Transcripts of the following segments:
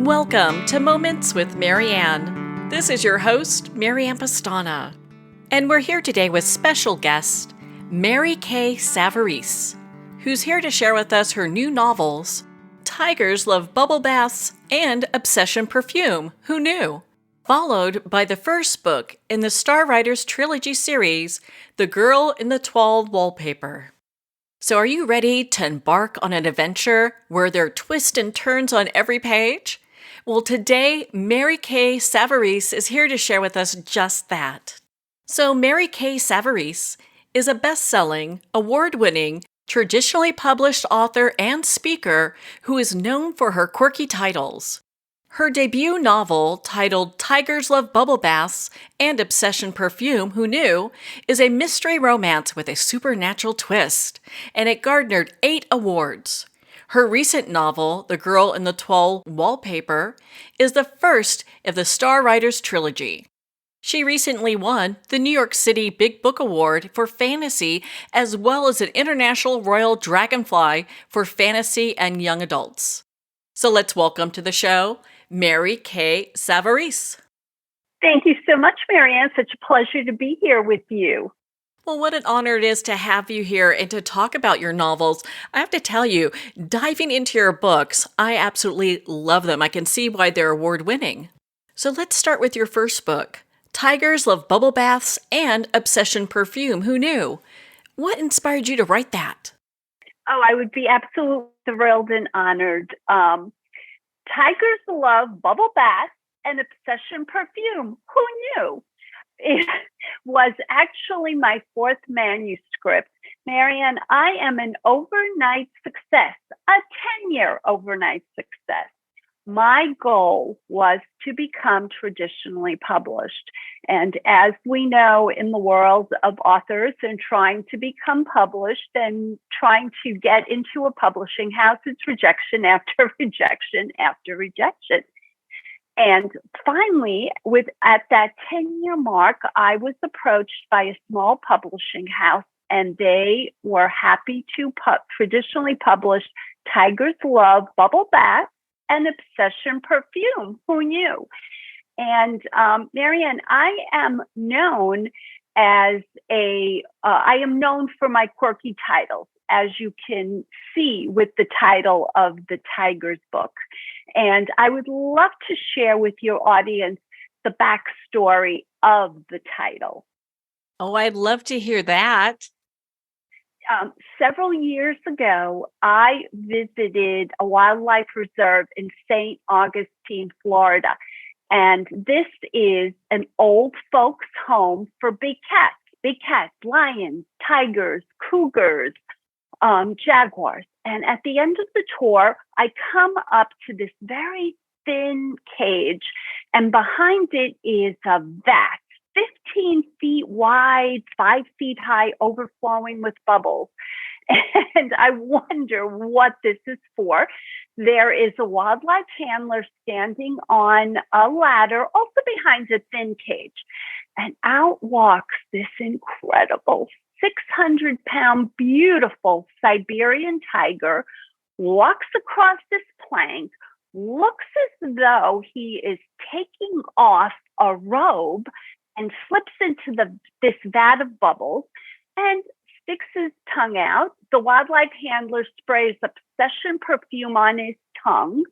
Welcome to Moments with Marianne. This is your host, Marianne Pastana. And we're here today with special guest, Mary Kay Savarese, who's here to share with us her new novels, Tigers Love Bubble Baths and Obsession Perfume, Who Knew? Followed by the first book in the Star Writers Trilogy series, The Girl in the Toile Wallpaper. So are you ready to embark on an adventure where there are twists and turns on every page? Well, today, Mary Kay Savarese is here to share with us just that. So Mary Kay Savarese is a best-selling, award-winning, traditionally published author and speaker who is known for her quirky titles. Her debut novel, titled Tigers Love Bubble Baths and Obsession Perfume, Who Knew?, is a mystery romance with a supernatural twist, and it garnered 8 awards. Her recent novel, The Girl in the Toile Wallpaper, is the first of the Star Writers Trilogy. She recently won the New York City Big Book Award for fantasy as well as an International Royal Dragonfly for fantasy and young adults. So let's welcome to the show, Mary Kay Savarese. Thank you so much, Marianne. Such a pleasure to be here with you. Well, what an honor it is to have you here and to talk about your novels. I have to tell you, diving into your books, I absolutely love them. I can see why they're award-winning. So let's start with your first book, Tigers Love Bubble Baths and Obsession Perfume, Who Knew? What inspired you to write that? Oh, I would be absolutely thrilled and honored. Tigers love bubble baths and obsession perfume. Who knew? It was actually my 4th manuscript. Marianne, I am an overnight success, a 10-year overnight success. My goal was to become traditionally published. And as we know in the world of authors and trying to become published and trying to get into a publishing house, it's rejection after rejection after rejection. And finally, at that 10-year mark, I was approached by a small publishing house, and they were happy to traditionally publish Tigers Love Bubble Bath and Obsession Perfume. Who knew? And Marianne, I am known for my quirky titles, as you can see with the title of the Tigers book. And I would love to share with your audience the backstory of the title. Oh, I'd love to hear that. Several years ago, I visited a wildlife reserve in St. Augustine, Florida. And this is an old folks' home for big cats, lions, tigers, cougars, jaguars. And at the end of the tour, I come up to this very thin cage, and behind it is a vat, 15 feet wide, 5 feet high, overflowing with bubbles. And I wonder what this is for. There is a wildlife handler standing on a ladder, also behind a thin cage. And out walks this incredible 600-pound, beautiful Siberian tiger, walks across this plank, looks as though he is taking off a robe and slips into this vat of bubbles and sticks his tongue out. The wildlife handler sprays Obsession Perfume on his tongue,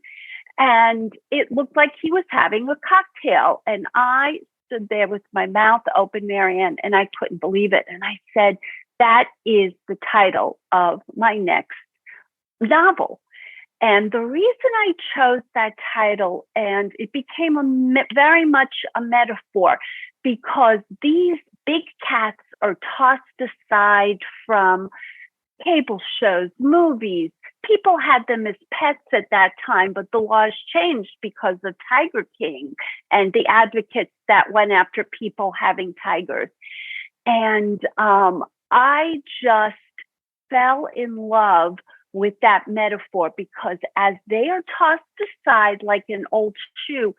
and it looked like he was having a cocktail. And I stood there with my mouth open, Marianne, and I couldn't believe it. And I said, that is the title of my next novel. And the reason I chose that title, and it became very much a metaphor, because these big cats are tossed aside from cable shows, movies. People had them as pets at that time, but the laws changed because of Tiger King and the advocates that went after people having tigers. And I just fell in love with that metaphor, because as they are tossed aside like an old shoe,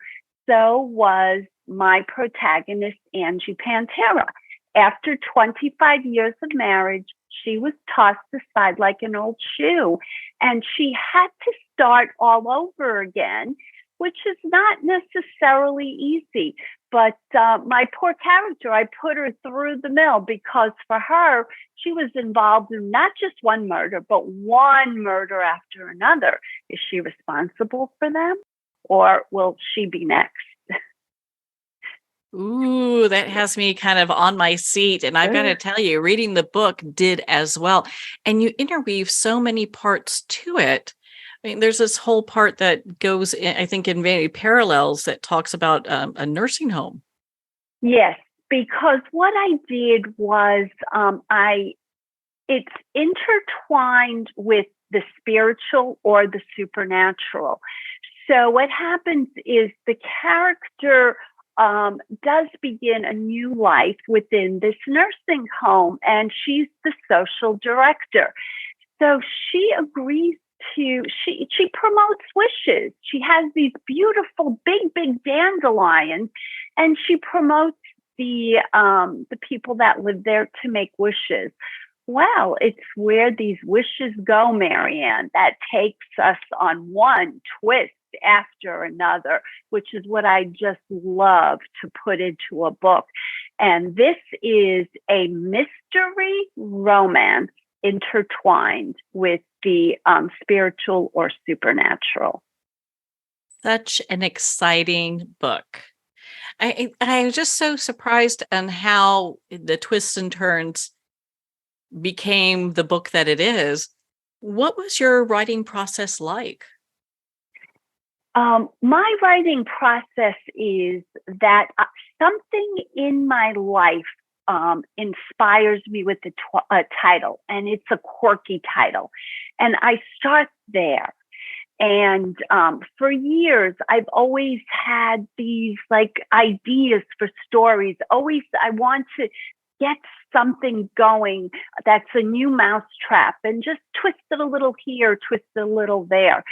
so was my protagonist, Angie Pantera. After 25 years of marriage, she was tossed aside like an old shoe, and she had to start all over again which is not necessarily easy. But my poor character, I put her through the mill because for her, she was involved in not just one murder, but one murder after another. Is she responsible for them, or will she be next? Ooh, that has me kind of on my seat. And I've got to tell you, reading the book did as well. And you interweave so many parts to it. I mean, there's this whole part that goes, I think, in many parallels that talks about a nursing home. Yes, because what I did was it's intertwined with the spiritual or the supernatural. So what happens is the character does begin a new life within this nursing home, and she's the social director. So she agrees she promotes wishes. She has these beautiful big dandelions, and she promotes the people that live there to make wishes. Well, it's where these wishes go, Marianne, that takes us on one twist after another, which is what I just love to put into a book. And this is a mystery romance intertwined with the spiritual or supernatural. Such an exciting book. I was just so surprised on how the twists and turns became the book that it is. What was your writing process like? My writing process is that something in my life inspires me with the title, and it's a quirky title. And I start there. And for years, I've always had these like ideas for stories. Always, I want to get something going that's a new mousetrap and just twist it a little here, twist it a little there.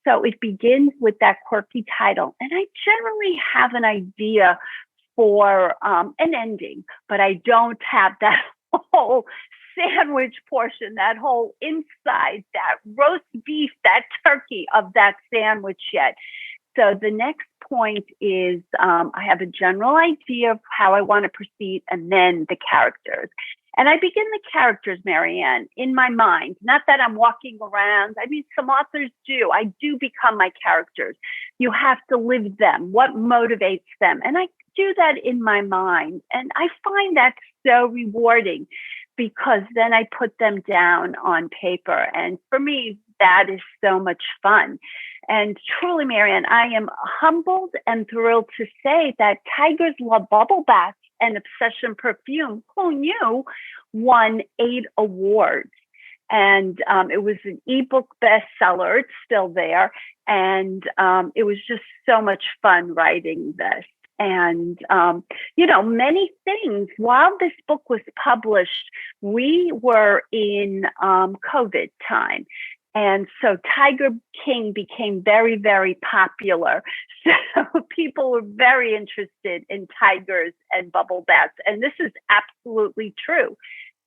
So it begins with that quirky title. And I generally have an idea for an ending, but I don't have that whole sandwich portion, that whole inside, that roast beef, that turkey of that sandwich yet. So the next point is I have a general idea of how I want to proceed, and then the characters. And I begin the characters, Marianne, in my mind. Not that I'm walking around. I mean, some authors do. I do become my characters. You have to live them. What motivates them? And I do that in my mind. And I find that so rewarding because then I put them down on paper. And for me, that is so much fun. And truly, Marianne, I am humbled and thrilled to say that Tigers Love Bubble Baths and Obsession Perfume, who knew, won 8 awards. And it was an ebook bestseller. It's still there. And it was just so much fun writing this. And, many things. While this book was published, we were in COVID time. And so Tiger King became very, very popular. So people were very interested in tigers and bubble baths. And this is absolutely true.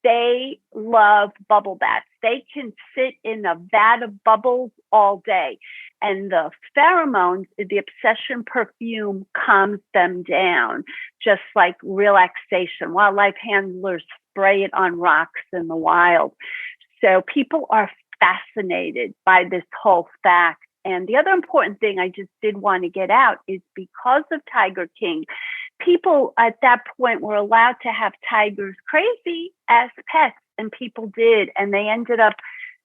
They love bubble baths. They can sit in a vat of bubbles all day. And the pheromones, the Obsession perfume calms them down, just like relaxation. Wildlife handlers spray it on rocks in the wild. So people are fascinated by this whole fact. And the other important thing I just did want to get out is because of Tiger King, people at that point were allowed to have tigers crazy as pets, and people did. And they ended up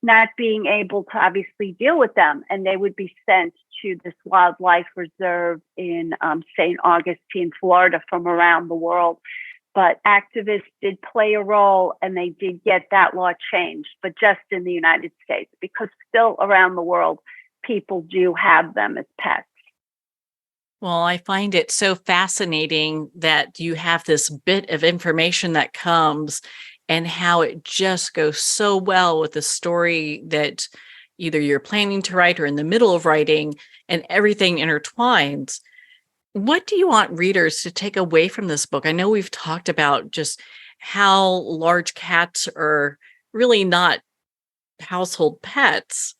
not being able to obviously deal with them. And they would be sent to this wildlife reserve in St. Augustine, Florida, from around the world. But activists did play a role, and they did get that law changed, but just in the United States, because still around the world, people do have them as pets. Well, I find it so fascinating that you have this bit of information that comes and how it just goes so well with the story that either you're planning to write or in the middle of writing, and everything intertwines. What do you want readers to take away from this book? I know we've talked about just how large cats are really not household pets,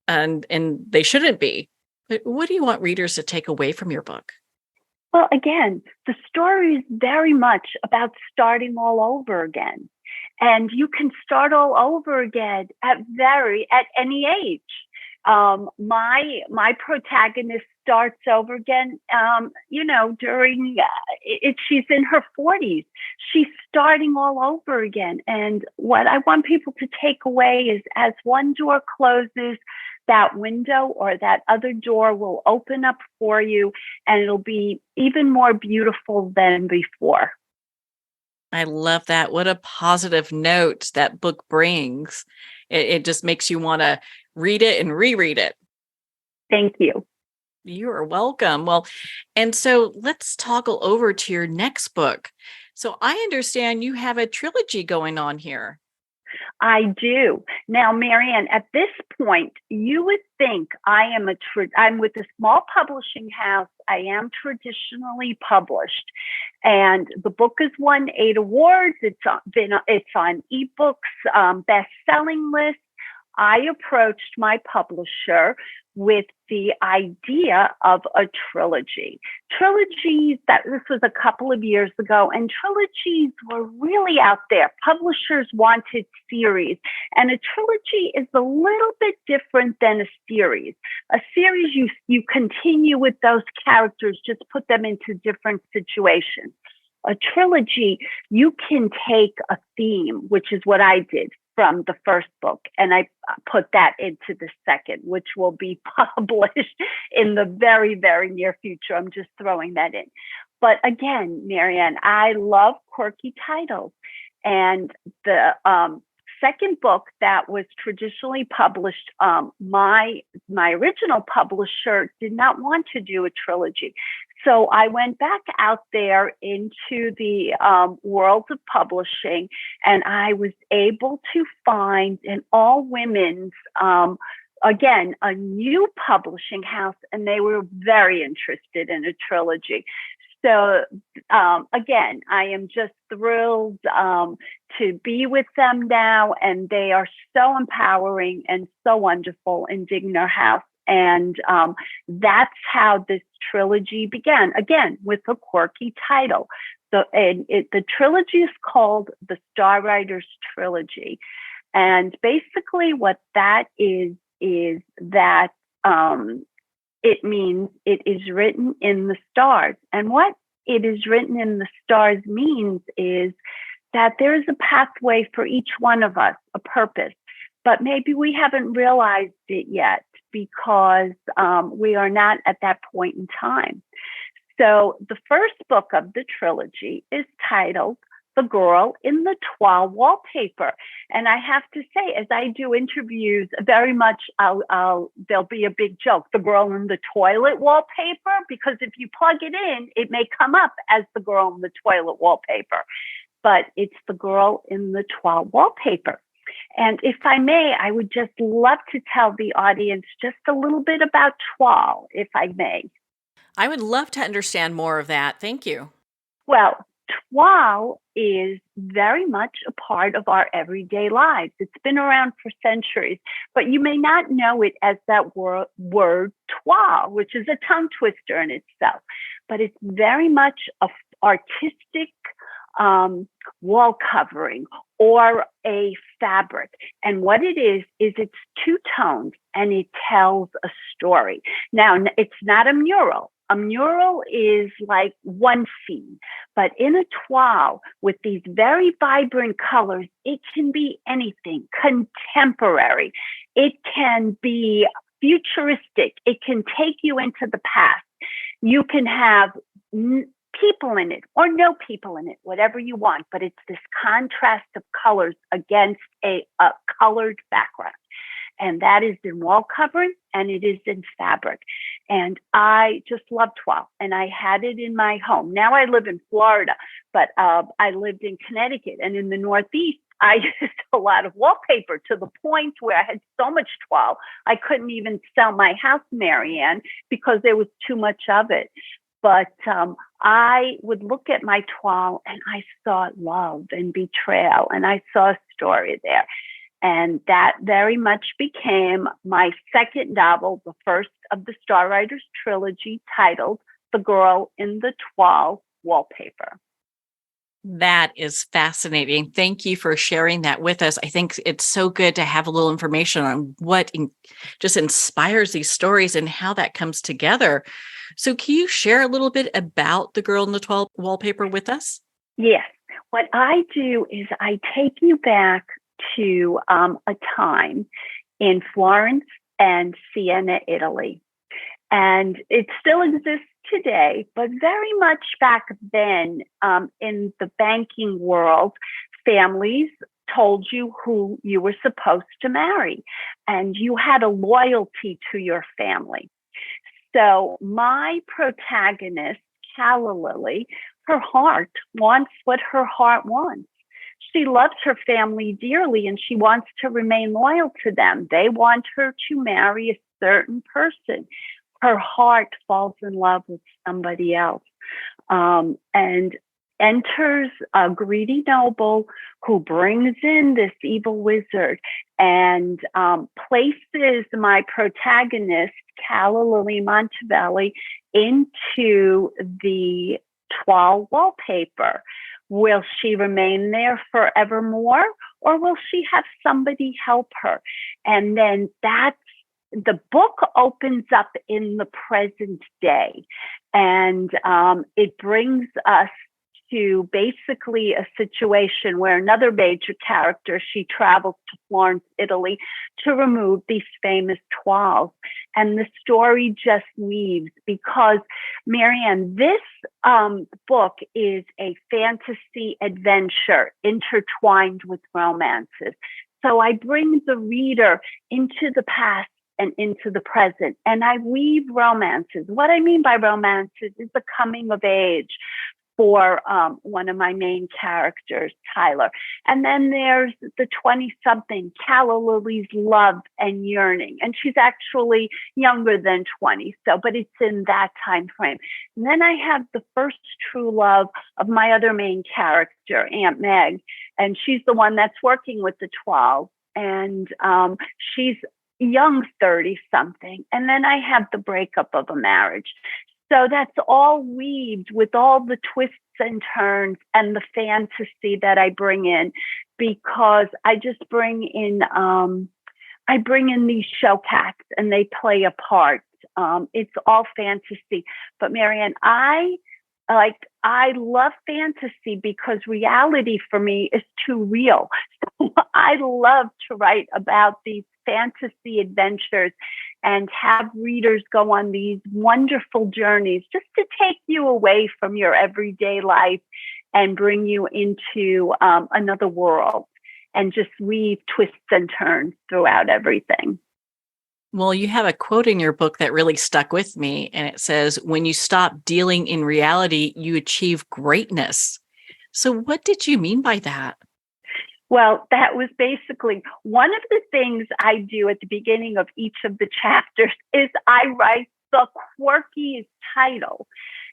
and they shouldn't be. But what do you want readers to take away from your book? Well, again, the story is very much about starting all over again. And you can start all over again at any age. My protagonist starts over again, during she's in her 40s. She's starting all over again. And what I want people to take away is, as one door closes, that window or that other door will open up for you, and it'll be even more beautiful than before. I love that. What a positive note that book brings. It just makes you want to read it and reread it. Thank you. You are welcome. Well, and so let's toggle over to your next book. So I understand you have a trilogy going on here. I do. Now, Marianne, at this point, you would think I'm with a small publishing house. I am traditionally published, and the book has won 8 awards. It's on ebooks, best-selling list. I approached my publisher with the idea of a trilogy. This was a couple of years ago, and trilogies were really out there. Publishers wanted series, and a trilogy is a little bit different than a series. A series, you continue with those characters, just put them into different situations. A trilogy, you can take a theme, which is what I did from the first book, and I put that into the second, which will be published in the very, very near future. I'm just throwing that in. But again, Marianne, I love quirky titles. And the second book that was traditionally published, my original publisher did not want to do a trilogy. So I went back out there into the world of publishing, and I was able to find an all-women's, again, a new publishing house, and they were very interested in a trilogy. So again, I am just thrilled to be with them now, and they are so empowering and so wonderful in digging their house. And that's how this trilogy began, again, with a quirky title. The trilogy is called the Star Writers Trilogy. And basically what that is that it means it is written in the stars. And what it is written in the stars means is that there is a pathway for each one of us, a purpose, but maybe we haven't realized it yet because we are not at that point in time. So the first book of the trilogy is titled The Girl in the Toile Wallpaper. And I have to say, as I do interviews, very much there'll be a big joke, the girl in the toilet wallpaper, because if you plug it in, it may come up as the girl in the toilet wallpaper, but it's the girl in the toile wallpaper. And if I may, I would just love to tell the audience just a little bit about toile, if I may. I would love to understand more of that. Thank you. Well, toile is very much a part of our everyday lives. It's been around for centuries, but you may not know it as that word toile, which is a tongue twister in itself. But it's very much an artistic wall covering or a fabric. And what it is it's two-toned and it tells a story. Now, it's not a mural. A mural is like one scene, but in a toile with these very vibrant colors, it can be anything, contemporary. It can be futuristic. It can take you into the past. You can have people in it or no people in it, whatever you want, but it's this contrast of colors against a colored background. And that is in wall covering and it is in fabric. And I just love toile, and I had it in my home. Now I live in Florida, but I lived in Connecticut, and in the Northeast, I used a lot of wallpaper to the point where I had so much toile, I couldn't even sell my house, Marianne, because there was too much of it. But I would look at my toile and I saw love and betrayal, and I saw a story there. And that very much became my second novel, the first of the Star Writers Trilogy, titled The Girl in the Toile Wallpaper. That is fascinating. Thank you for sharing that with us. I think it's so good to have a little information on what just inspires these stories and how that comes together. So can you share a little bit about The Girl in the Toile Wallpaper with us? Yes. What I do is I take you back to a time in Florence and Siena, Italy. And it still exists today, but very much back then in the banking world, families told you who you were supposed to marry, and you had a loyalty to your family. So my protagonist, Calla Lily, her heart wants what her heart wants. She loves her family dearly and she wants to remain loyal to them. They want her to marry a certain person. Her heart falls in love with somebody else, and enters a greedy noble who brings in this evil wizard and places my protagonist, Calla Lily Montevelli, into the Toile Wallpaper. Will she remain there forevermore, or will she have somebody help her? And then the book opens up in the present day, and it brings us to basically a situation where another major character, she travels to Florence, Italy, to remove these famous toiles. And the story just weaves because, Marianne, this book is a fantasy adventure intertwined with romances. So I bring the reader into the past and into the present, and I weave romances. What I mean by romances is the coming of age for one of my main characters, Tyler. And then there's the 20-something, Calla Lily's love and yearning. And she's actually younger than 20, but it's in that time frame. And then I have the first true love of my other main character, Aunt Meg. And she's the one that's working with the 12. And she's young 30-something. And then I have the breakup of a marriage. So that's all weaved with all the twists and turns and the fantasy that I bring in, because I just bring in these show cats and they play a part. It's all fantasy. But Marianne, I love fantasy because reality for me is too real. So I love to write about these fantasy adventures and have readers go on these wonderful journeys just to take you away from your everyday life and bring you into another world and just weave twists and turns throughout everything. Well, you have a quote in your book that really stuck with me, and it says, "When you stop dealing in reality, you achieve greatness." So what did you mean by that? Well, that was basically one of the things I do at the beginning of each of the chapters is I write the quirkiest title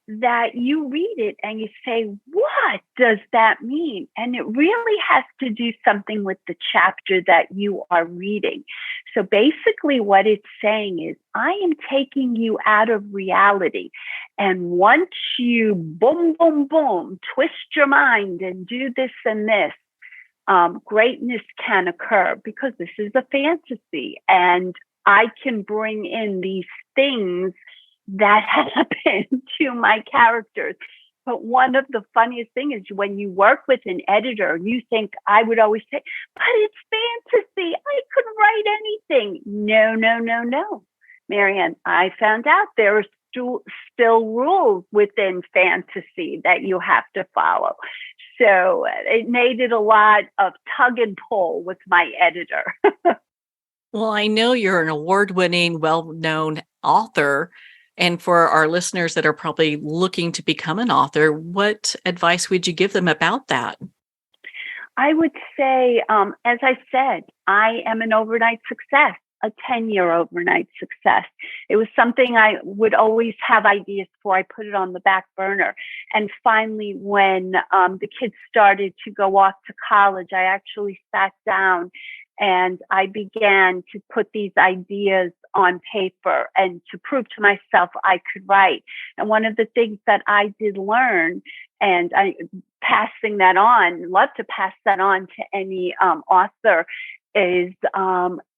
that you read it and you say, what does that mean? And it really has to do something with the chapter that you are reading. So basically what it's saying is, I am taking you out of reality. And once you boom, boom, boom, twist your mind and do this and this, greatness can occur because this is a fantasy and I can bring in these things that happen to my characters. But one of the funniest things is when you work with an editor, you think, I would always say, but it's fantasy. I could write anything. No, no, no, no. Marianne, I found out there are still rules within fantasy that you have to follow. So it made it a lot of tug and pull with my editor. Well, I know you're an award-winning, well-known author. And for our listeners that are probably looking to become an author, what advice would you give them about that? I would say, as I said, I am an overnight success, a 10-year overnight success. It was something I would always have ideas for. I put it on the back burner. And finally, when the kids started to go off to college, I actually sat down And I began to put these ideas on paper and to prove to myself I could write. And one of the things that I did learn, and I passing that on, love to pass that on to any author, is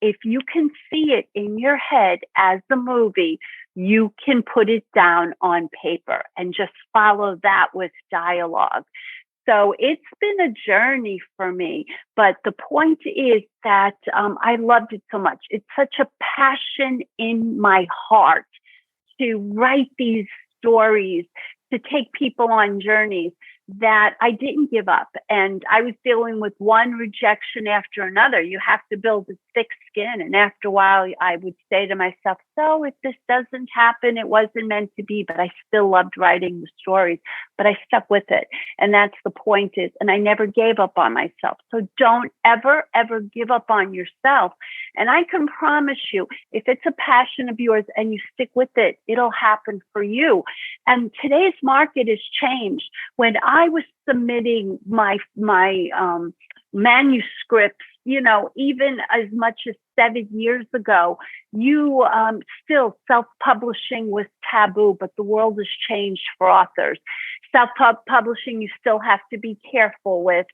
if you can see it in your head as the movie, you can put it down on paper and just follow that with dialogue. So it's been a journey for me, but the point is that I loved it so much. It's such a passion in my heart to write these stories, to take people on journeys, that I didn't give up. And I was dealing with one rejection after another. You have to build a thick skin. And after a while, I would say to myself, so if this doesn't happen, it wasn't meant to be, but I still loved writing the stories, but I stuck with it. And that's the point is, and I never gave up on myself. So don't ever, ever give up on yourself. And I can promise you, if it's a passion of yours and you stick with it, it'll happen for you. And today's market has changed. When I was submitting my manuscripts, even as much as 7 years ago, still self-publishing was taboo, but the world has changed for authors. Self-publishing, you still have to be careful with.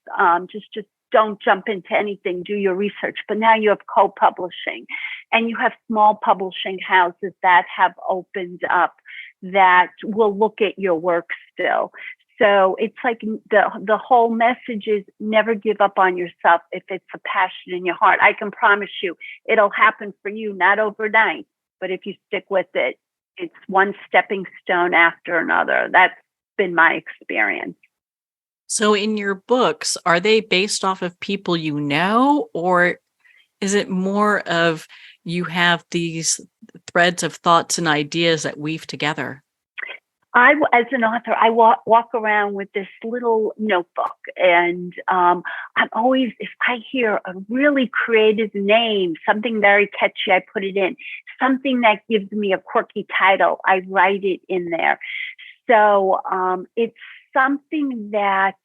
Just don't jump into anything, do your research. But now you have co-publishing, and you have small publishing houses that have opened up that will look at your work still. So it's like the whole message is never give up on yourself if it's a passion in your heart. I can promise you it'll happen for you, not overnight, but if you stick with it, it's one stepping stone after another. That's been my experience. So in your books, are they based off of people you know, or is it more of you have these threads of thoughts and ideas that weave together? As an author, I walk around with this little notebook, and I'm always, if I hear a really creative name, something very catchy, I put it in. Something that gives me a quirky title, I write it in there. So it's something that,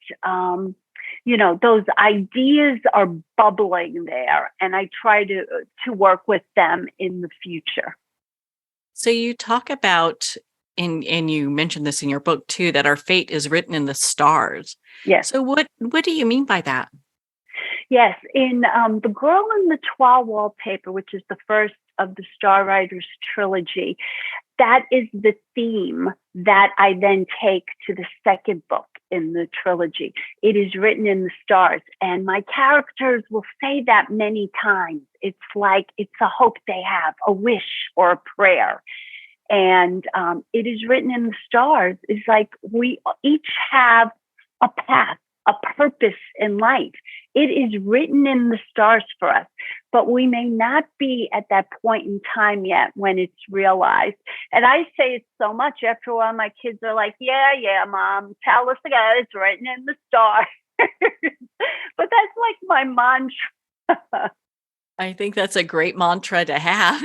those ideas are bubbling there, and I try to work with them in the future. So you talk about, and you mentioned this in your book too, that our fate is written in the stars. Yes. So what do you mean by that? Yes. In The Girl in the Toile Wallpaper, which is the first of the Star Writers Trilogy, that is the theme that I then take to the second book in the trilogy. It is written in the stars, and my characters will say that many times. It's like it's a hope they have, a wish or a prayer. And it is written in the stars. It's like we each have a path, a purpose in life. It is written in the stars for us, but we may not be at that point in time yet when it's realized. And I say it so much, after a while, my kids are like, yeah, Mom, tell us again, it's written in the stars. But that's like my mantra. I think that's a great mantra to have,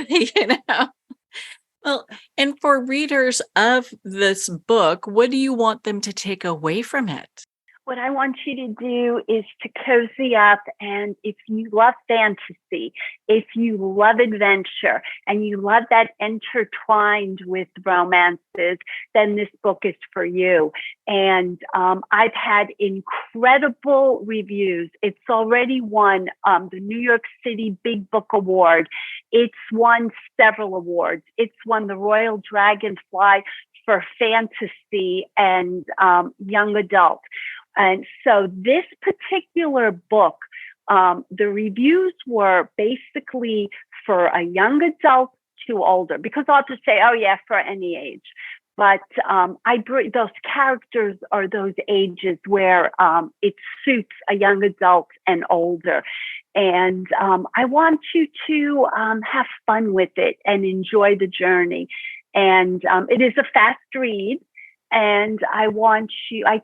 Well, and for readers of this book, what do you want them to take away from it? What I want you to do is to cozy up, and if you love fantasy, if you love adventure, and you love that intertwined with romances, then this book is for you. And I've had incredible reviews. It's already won the New York City Big Book Award. It's won several awards. It's won the Royal Dragonfly for fantasy and young adult. And so this particular book, the reviews were basically for a young adult to older, because authors say, oh yeah, for any age. But those characters are those ages where it suits a young adult and older. And I want you to have fun with it and enjoy the journey. And it is a fast read. And I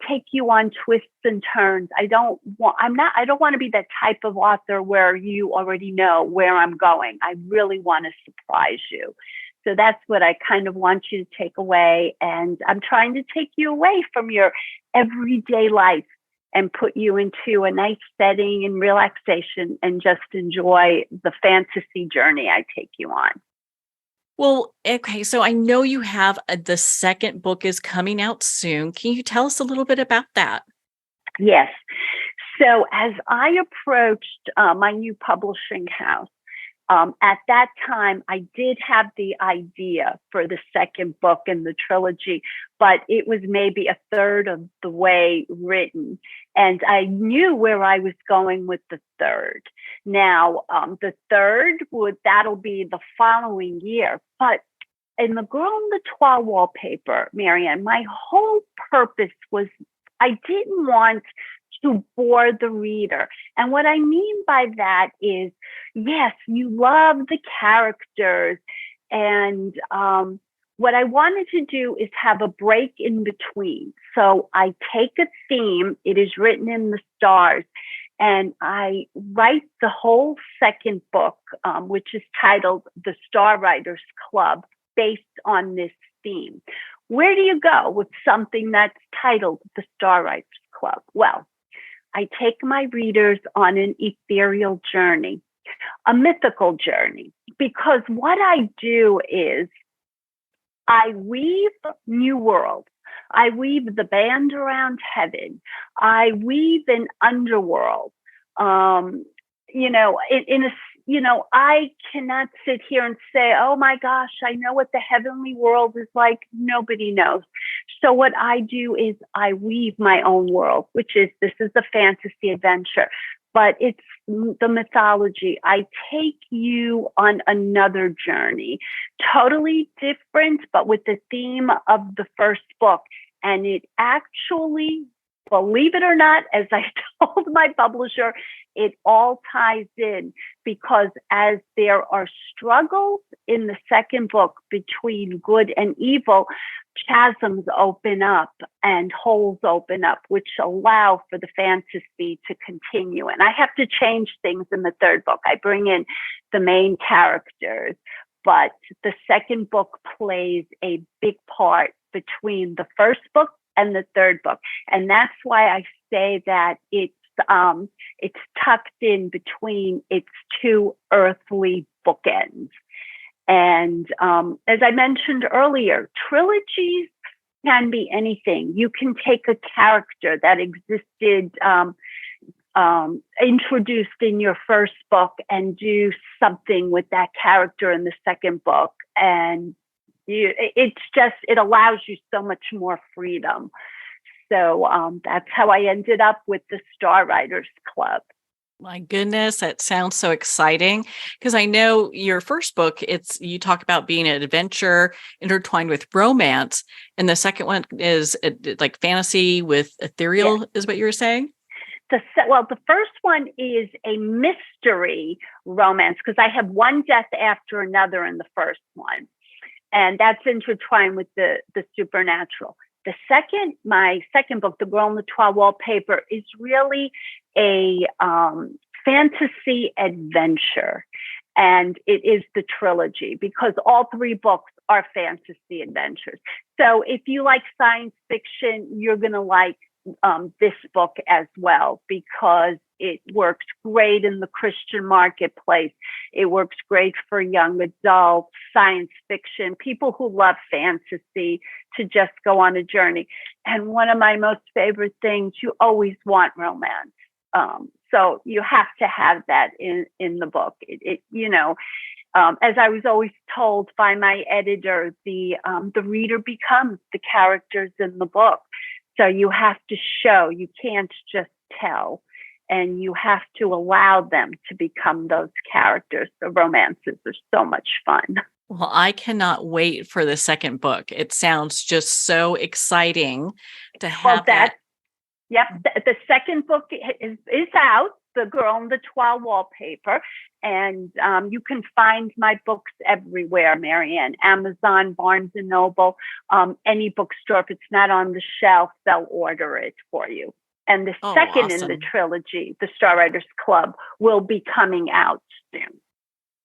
take you on twists and turns. I don't want to be that type of author where you already know where I'm going. I really want to surprise you. So that's what I kind of want you to take away. And I'm trying to take you away from your everyday life and put you into a nice setting and relaxation and just enjoy the fantasy journey I take you on. Well, okay, so I know you have the second book is coming out soon. Can you tell us a little bit about that? Yes. So as I approached my new publishing house, at that time, I did have the idea for the second book in the trilogy, but it was maybe a third of the way written. And I knew where I was going with the third. Now, the third that'll be the following year. But in The Girl in the Toile Wallpaper, Marianne, my whole purpose was I didn't want to bore the reader. And what I mean by that is, yes, you love the characters. And what I wanted to do is have a break in between. So I take a theme, it is written in the stars, and I write the whole second book, which is titled The Star Writers Club, based on this theme. Where do you go with something that's titled The Star Writers Club? Well, I take my readers on an ethereal journey, a mythical journey, because what I do is I weave new worlds. I weave the band around heaven. I weave an underworld. I cannot sit here and say, oh my gosh, I know what the heavenly world is like. Nobody knows. So what I do is I weave my own world, this is a fantasy adventure, but it's the mythology. I take you on another journey, totally different, but with the theme of the first book. And it actually, believe it or not, as I told my publisher, it all ties in, because as there are struggles in the second book between good and evil, chasms open up and holes open up, which allow for the fantasy to continue. And I have to change things in the third book. I bring in the main characters, but the second book plays a big part between the first book and the third book. And that's why I say that it's tucked in between its two earthly bookends. And as I mentioned earlier, trilogies can be anything. You can take a character that existed, introduced in your first book, and do something with that character in the second book. And it allows you so much more freedom. So that's how I ended up with the Star Writers Club. My goodness, that sounds so exciting, because I know your first book, you talk about being an adventure intertwined with romance, and the second one is like fantasy with ethereal, is what you're saying? The first one is a mystery romance, because I have one death after another in the first one, and that's intertwined with the supernatural. My second book, The Girl in the Toile Wallpaper, is really a fantasy adventure. And it is the trilogy, because all three books are fantasy adventures. So if you like science fiction, you're going to like this book as well, because it works great in the Christian marketplace. It works great for young adults, science fiction, people who love fantasy, to just go on a journey. And one of my most favorite things, you always want romance. So you have to have that in the book. As I was always told by my editor, the reader becomes the characters in the book. So you have to show, you can't just tell, and you have to allow them to become those characters. The romances are so much fun. Well, I cannot wait for the second book. It sounds just so exciting to have that. Yep. The second book is out, The Girl in the Toile Wallpaper. And you can find my books everywhere, Marianne. Amazon, Barnes and Noble, any bookstore. If it's not on the shelf, they'll order it for you. And the second in the trilogy, The Star Writers Club, will be coming out soon.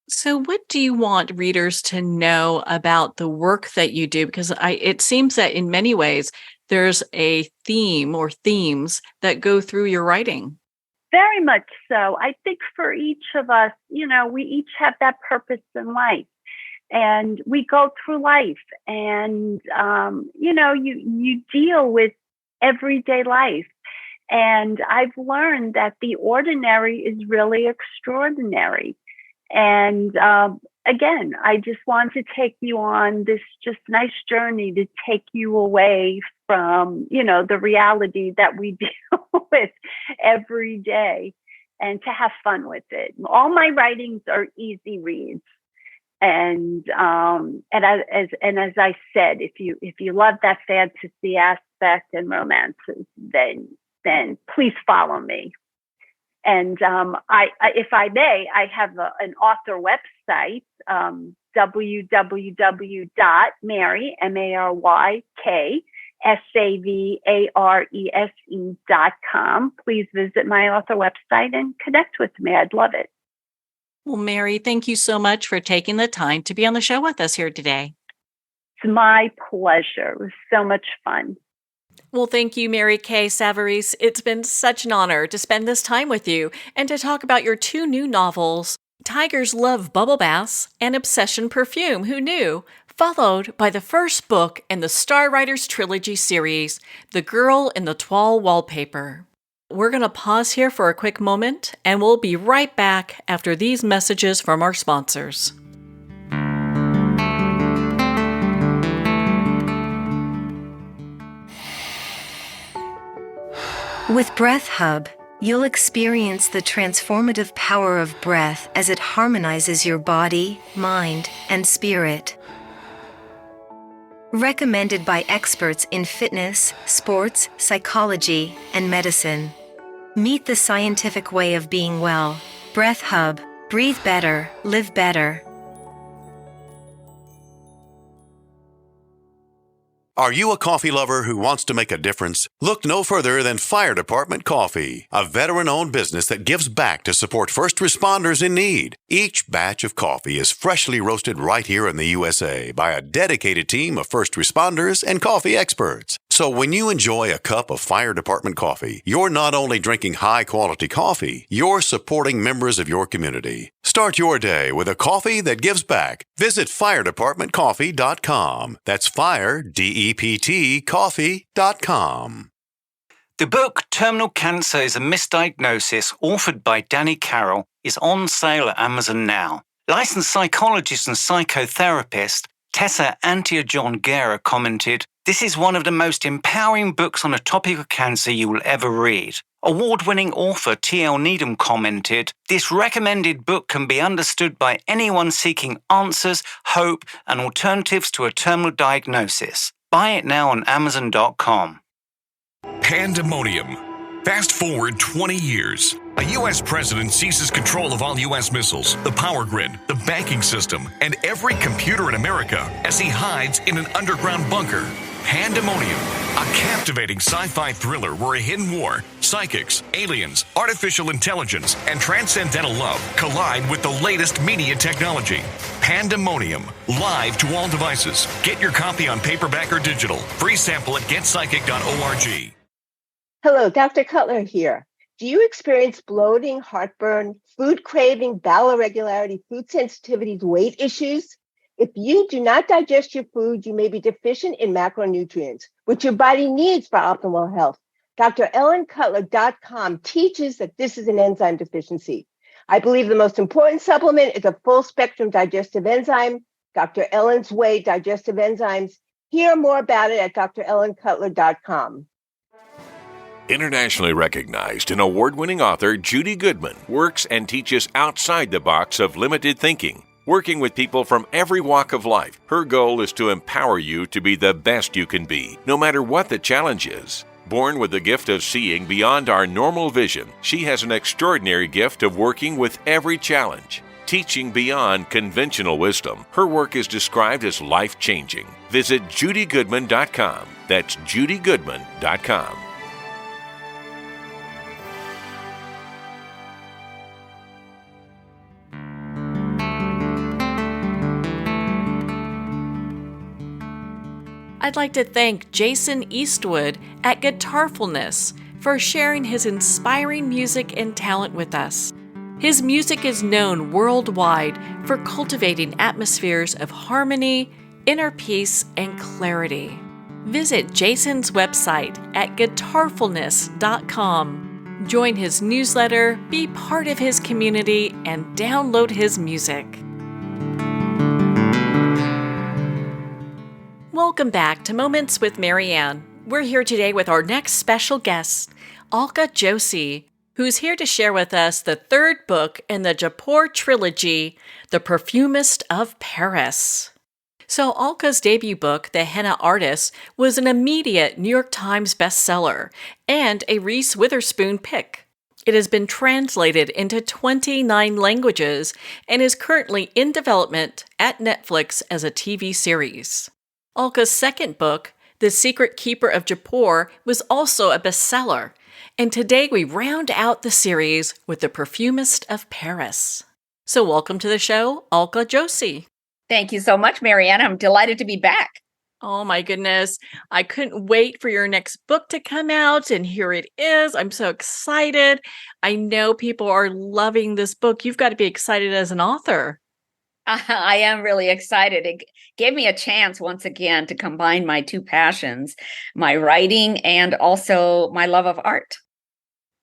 So, what do you want readers to know about the work that you do? Because it seems that in many ways there's a theme or themes that go through your writing. Very much so. I think for each of us, we each have that purpose in life. And we go through life and, you deal with everyday life. And I've learned that the ordinary is really extraordinary. And again, I just want to take you on this just nice journey to take you away from, the reality that we deal with every day and to have fun with it. All my writings are easy reads. And as I said, if you love that fantasy aspect and romances, then please follow me. And if I may, I have an author website, www.maryk SAVARESE.com. Please visit my author website and connect with me. I'd love it. Well, Mary, thank you so much for taking the time to be on the show with us here today. It's my pleasure. It was so much fun. Well, thank you, Mary Kay Savarese. It's been such an honor to spend this time with you and to talk about your two new novels, Tigers Love Bubble Baths and Obsession Perfume, Who Knew?, followed by the first book in the Star Writers Trilogy series, The Girl in the Toile Wallpaper. We're going to pause here for a quick moment, and we'll be right back after these messages from our sponsors. With Breath Hub, you'll experience the transformative power of breath as it harmonizes your body, mind, and spirit. Recommended by experts in fitness, sports, psychology, and medicine. Meet the scientific way of being well. Breath Hub. Breathe better, live better. Are you a coffee lover who wants to make a difference? Look no further than Fire Department Coffee, a veteran-owned business that gives back to support first responders in need. Each batch of coffee is freshly roasted right here in the USA by a dedicated team of first responders and coffee experts. So when you enjoy a cup of Fire Department coffee, you're not only drinking high-quality coffee, you're supporting members of your community. Start your day with a coffee that gives back. Visit firedepartmentcoffee.com. That's fire, D-E-P-T, coffee.com. The book Terminal Cancer is a Misdiagnosis, authored by Danny Carroll, is on sale at Amazon now. Licensed psychologist and psychotherapist Tessa Antia-John-Guerra commented, "This is one of the most empowering books on a topic of cancer you will ever read." Award-winning author T.L. Needham commented, "This recommended book can be understood by anyone seeking answers, hope, and alternatives to a terminal diagnosis. Buy it now on Amazon.com. Pandemonium. Fast forward 20 years. A U.S. president seizes control of all U.S. missiles, the power grid, the banking system, and every computer in America as he hides in an underground bunker. Pandemonium, a captivating sci-fi thriller where a hidden war, psychics, aliens, artificial intelligence, and transcendental love collide with the latest media technology. Pandemonium, live to all devices. Get your copy on paperback or digital. Free sample at getpsychic.org. Hello, Dr. Cutler here. Do you experience bloating, heartburn, food craving, bowel irregularity, food sensitivities, weight issues? If you do not digest your food, you may be deficient in macronutrients, which your body needs for optimal health. DrEllenCutler.com teaches that this is an enzyme deficiency. I believe the most important supplement is a full-spectrum digestive enzyme, Dr. Ellen's Way Digestive Enzymes. Hear more about it at DrEllenCutler.com. Internationally recognized and award-winning author Judy Goodman works and teaches outside the box of limited thinking. Working with people from every walk of life, her goal is to empower you to be the best you can be, no matter what the challenge is. Born with the gift of seeing beyond our normal vision, she has an extraordinary gift of working with every challenge. Teaching beyond conventional wisdom, her work is described as life-changing. Visit judygoodman.com. That's judygoodman.com. I'd like to thank Jason Eastwood at Guitarfulness for sharing his inspiring music and talent with us. His music is known worldwide for cultivating atmospheres of harmony, inner peace, and clarity. Visit Jason's website at guitarfulness.com. Join his newsletter, be part of his community, and download his music. Welcome back to Moments with Marianne. We're here today with our next special guest, Alka Joshi, who's here to share with us the third book in the Jaipur Trilogy, The Perfumist of Paris. So Alka's debut book, The Henna Artist, was an immediate New York Times bestseller and a Reese Witherspoon pick. It has been translated into 29 languages and is currently in development at Netflix as a TV series. Alka's second book, The Secret Keeper of Jaipur, was also a bestseller, and today we round out the series with The Perfumist of Paris. So welcome to the show, Alka Joshi. Thank you so much, Marianne. I'm delighted to be back. Oh my goodness. I couldn't wait for your next book to come out, and here it is. I'm so excited. I know people are loving this book. You've got to be excited as an author. I am really excited. It gave me a chance once again to combine my two passions, my writing and also my love of art.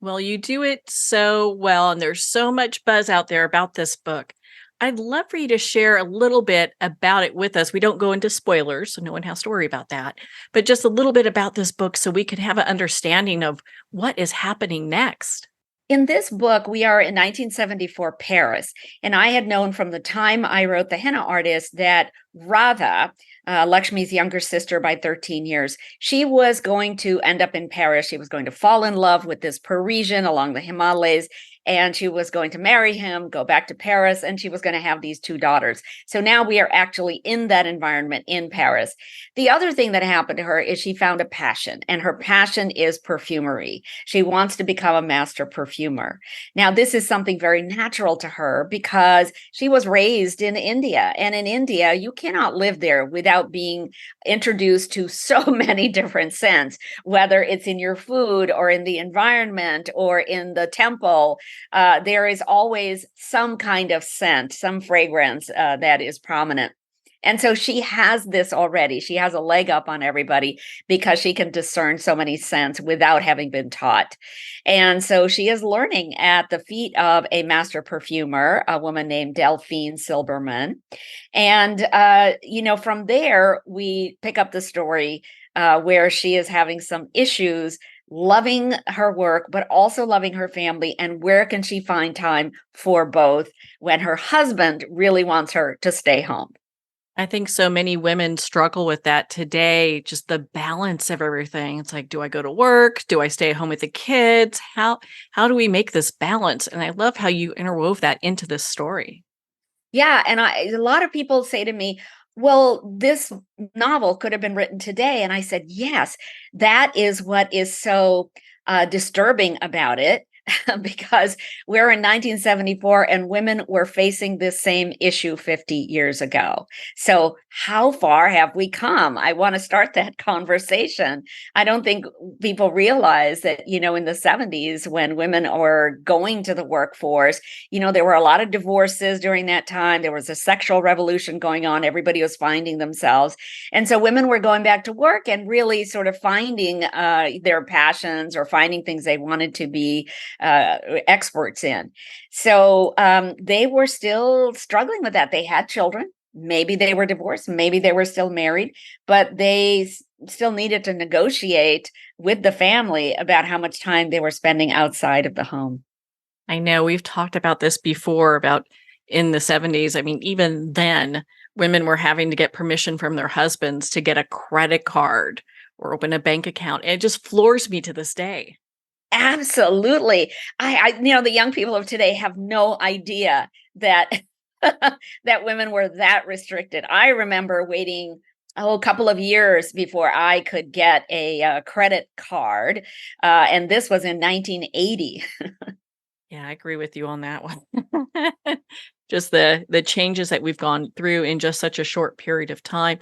Well, you do it so well, and there's so much buzz out there about this book. I'd love for you to share a little bit about it with us. We don't go into spoilers, so no one has to worry about that, but just a little bit about this book so we can have an understanding of what is happening next. In this book, we are in 1974 Paris, and I had known from the time I wrote The Henna Artist that Radha, Lakshmi's younger sister by 13 years, she was going to end up in Paris. She was going to fall in love with this Parisian along the Himalayas, and she was going to marry him, go back to Paris, and she was going to have these two daughters. So now we are actually in that environment in Paris. The other thing that happened to her is she found a passion, and her passion is perfumery. She wants to become a master perfumer. Now, this is something very natural to her because she was raised in India, and in India, you cannot live there without being introduced to so many different scents, whether it's in your food or in the environment or in the temple. There is always some kind of scent, some fragrance that is prominent. And so she has this already. She has a leg up on everybody because she can discern so many scents without having been taught. And so she is learning at the feet of a master perfumer, a woman named Delphine Silberman. And, from there, we pick up the story where she is having some issues loving her work, but also loving her family. And where can she find time for both when her husband really wants her to stay home? I think so many women struggle with that today, just the balance of everything. It's like, do I go to work? Do I stay home with the kids? How do we make this balance? And I love how you interwove that into this story. Yeah. And a lot of people say to me, well, this novel could have been written today. And I said, yes, that is what is so disturbing about it. Because we're in 1974 and women were facing this same issue 50 years ago. So how far have we come? I want to start that conversation. I don't think people realize that, in the 70s when women were going to the workforce, there were a lot of divorces during that time. There was a sexual revolution going on. Everybody was finding themselves. And so women were going back to work and really sort of finding their passions or finding things they wanted to be experts in. So they were still struggling with that. They had children. Maybe they were divorced. Maybe they were still married, but they still needed to negotiate with the family about how much time they were spending outside of the home. I know we've talked about this before about in the 70s. I mean, even then, women were having to get permission from their husbands to get a credit card or open a bank account. It just floors me to this day. Absolutely. I the young people of today have no idea that that women were that restricted. I remember waiting a couple of years before I could get a credit card, and this was in 1980. Yeah, I agree with you on that one. Just the changes that we've gone through in just such a short period of time.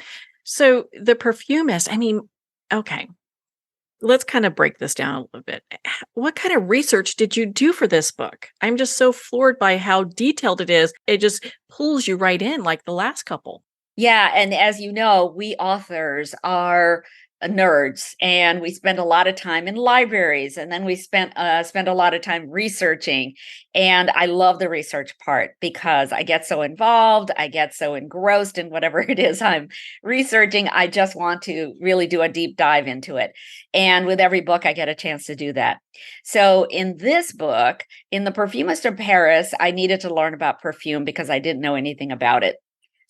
So the perfumist, I mean, okay, let's kind of break this down a little bit. What kind of research did you do for this book? I'm just so floored by how detailed it is. It just pulls you right in like the last couple. Yeah, and as you know, we authors are nerds, and we spend a lot of time in libraries, and then we spend a lot of time researching. And I love the research part because I get so involved, I get so engrossed in whatever it is I'm researching. I just want to really do a deep dive into it. And with every book, I get a chance to do that. So in this book, in The Perfumist of Paris, I needed to learn about perfume because I didn't know anything about it.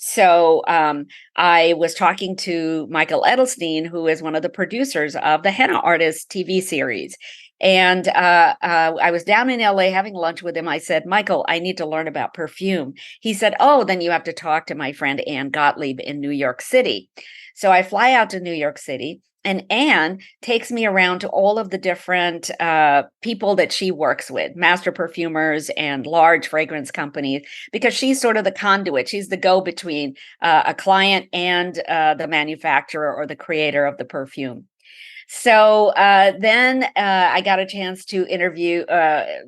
So I was talking to Michael Edelstein, who is one of the producers of the Henna Artist TV series. And I was down in LA having lunch with him. I said, Michael, I need to learn about perfume. He said, oh, then you have to talk to my friend Anne Gottlieb in New York City. So I fly out to New York City. And Anne takes me around to all of the different people that she works with, master perfumers and large fragrance companies, because she's sort of the conduit. She's the go-between a client and the manufacturer or the creator of the perfume. So then I got a chance to interview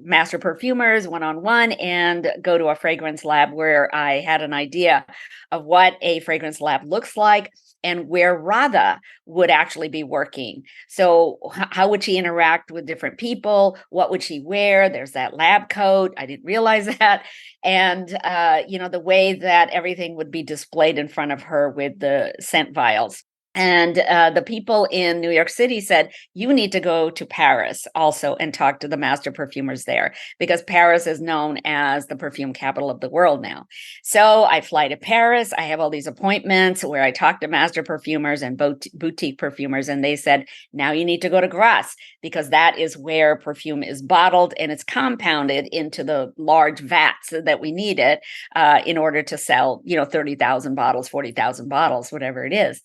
master perfumers one-on-one and go to a fragrance lab where I had an idea of what a fragrance lab looks like and where Radha would actually be working. So how would she interact with different people? What would she wear? There's that lab coat. I didn't realize that. And, the way that everything would be displayed in front of her with the scent vials. And the people in New York City said, you need to go to Paris also and talk to the master perfumers there, because Paris is known as the perfume capital of the world now. So I fly to Paris. I have all these appointments where I talk to master perfumers and boutique perfumers. And they said, now you need to go to Grasse, because that is where perfume is bottled and it's compounded into the large vats that we need it in order to sell, 30,000 bottles, 40,000 bottles, whatever it is.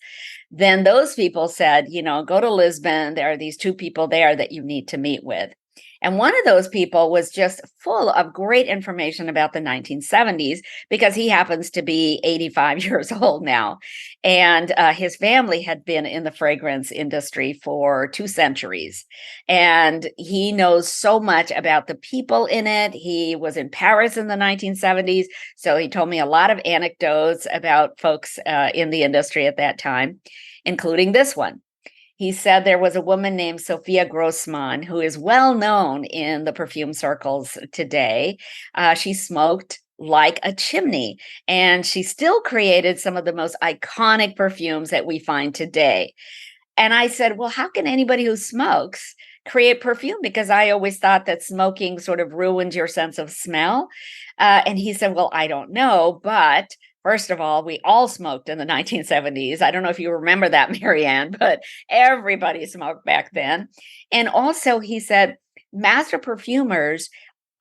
Then those people said, go to Lisbon. There are these two people there that you need to meet with. And one of those people was just full of great information about the 1970s because he happens to be 85 years old now. And his family had been in the fragrance industry for 2 centuries. And he knows so much about the people in it. He was in Paris in the 1970s. So he told me a lot of anecdotes about folks in the industry at that time, including this one. He said there was a woman named Sophia Grossman, who is well known in the perfume circles today. She smoked like a chimney, and she still created some of the most iconic perfumes that we find today. And I said, well, how can anybody who smokes create perfume? Because I always thought that smoking sort of ruined your sense of smell. And he said, well, I don't know, but first of all, we all smoked in the 1970s. I don't know if you remember that, Marianne, but everybody smoked back then. And also, he said, master perfumers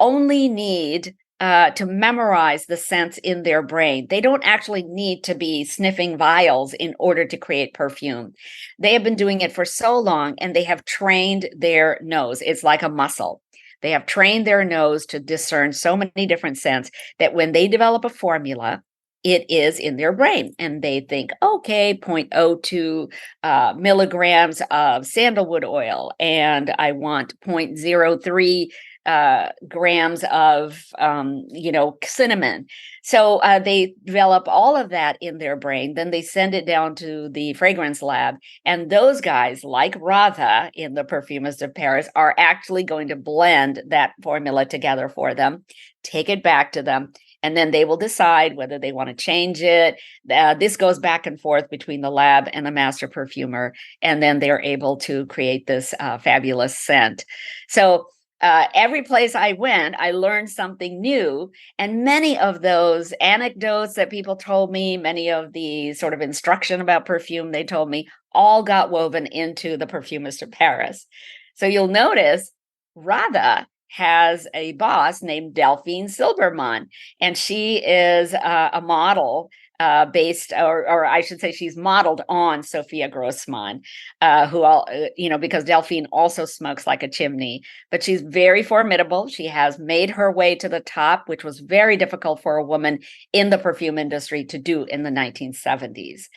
only need to memorize the scents in their brain. They don't actually need to be sniffing vials in order to create perfume. They have been doing it for so long, and they have trained their nose. It's like a muscle. They have trained their nose to discern so many different scents that when they develop a formula, it is in their brain, and they think, okay, 0.02 milligrams of sandalwood oil, and I want 0.03 grams of, cinnamon. So they develop all of that in their brain. Then they send it down to the fragrance lab. And those guys, like Radha in The Perfumist of Paris, are actually going to blend that formula together for them, take it back to them, and then they will decide whether they want to change it. This goes back and forth between the lab and the master perfumer, and then they're able to create this fabulous scent. So every place I went, I learned something new. And many of those anecdotes that people told me, many of the sort of instruction about perfume they told me, all got woven into The Perfumist of Paris. So you'll notice Radha has a boss named Delphine Silbermann, and she is a model based, or I should say, she's modeled on Sophia Grossman, because Delphine also smokes like a chimney, but she's very formidable. She has made her way to the top, which was very difficult for a woman in the perfume industry to do in the 1970s.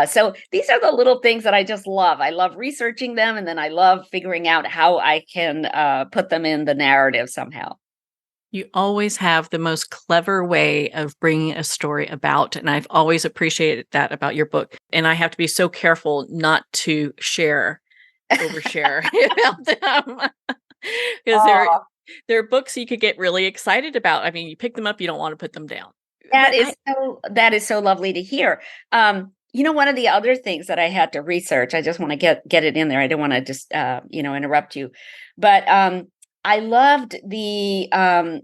So these are the little things that I just love. I love researching them, and then I love figuring out how I can put them in the narrative somehow. You always have the most clever way of bringing a story about, and I've always appreciated that about your book. And I have to be so careful not to overshare about them, because they're books you could get really excited about. I mean, you pick them up, you don't want to put them down. That is so lovely to hear. One of the other things that I had to research, I just want to get it in there. I don't want to just interrupt you, but I loved the